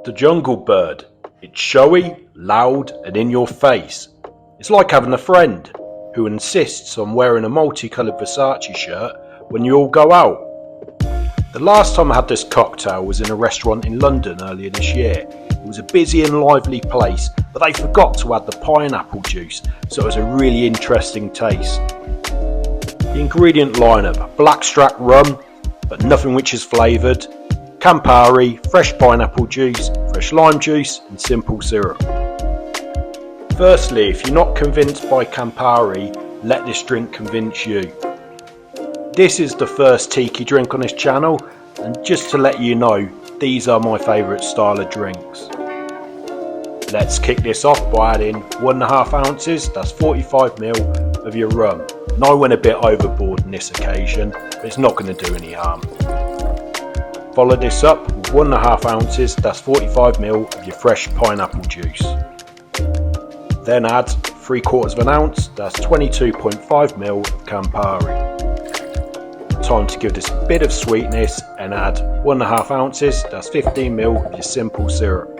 The Jungle Bird. It's showy, loud and in your face. It's like having a friend who insists on wearing a multicoloured Versace shirt when you all go out. The last time I had this cocktail was in a restaurant in London earlier this year. It was a busy and lively place, but they forgot to add the pineapple juice, so it was a really interesting taste. The ingredient lineup: Blackstrap rum, but nothing which is flavoured, Campari, fresh pineapple juice, fresh lime juice and simple syrup. Firstly, if you're not convinced by Campari, let this drink convince you. This is the first Tiki drink on this channel, and just to let you know, these are my favourite style of drinks. Let's kick this off by adding 1.5 ounces, that's 45ml of your rum. And I went a bit overboard on this occasion, but it's not going to do any harm. Follow this up with 1.5 ounces, that's 45ml of your fresh pineapple juice. Then add 3/4 ounce, that's 22.5ml of Campari. Time to give this a bit of sweetness and add 1.5 ounces, that's 15ml of your simple syrup.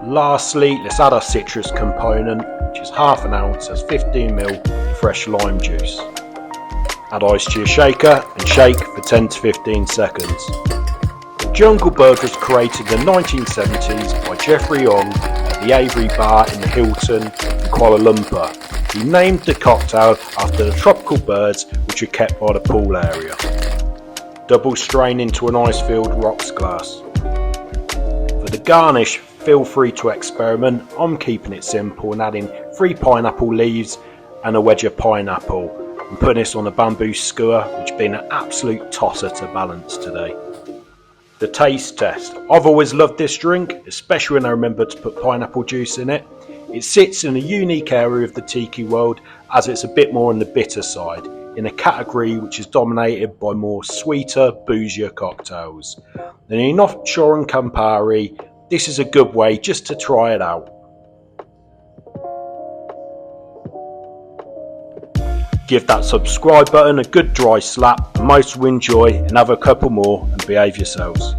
Lastly, let's add our citrus component, which is 1/2 ounce, that's 15ml of fresh lime juice. Add ice to your shaker and shake for 10 to 15 seconds. The Jungle Bird was created in the 1970s by Jeffrey Ong at the Avery Bar in the Hilton in Kuala Lumpur. He named the cocktail after the tropical birds which are kept by the pool area. Double strain into an ice-filled rocks glass. For the garnish, feel free to experiment. I'm keeping it simple and adding 3 pineapple leaves and a wedge of pineapple. I'm putting this on a bamboo skewer, which has been an absolute tosser to balance today. The taste test. I've always loved this drink, especially when I remember to put pineapple juice in it. It sits in a unique area of the Tiki world, as it's a bit more on the bitter side, in a category which is dominated by more sweeter, boozier cocktails. Then you're not sure on Campari, this is a good way just to try it out. Give that subscribe button a good dry slap, and most will enjoy and have a couple more and behave yourselves.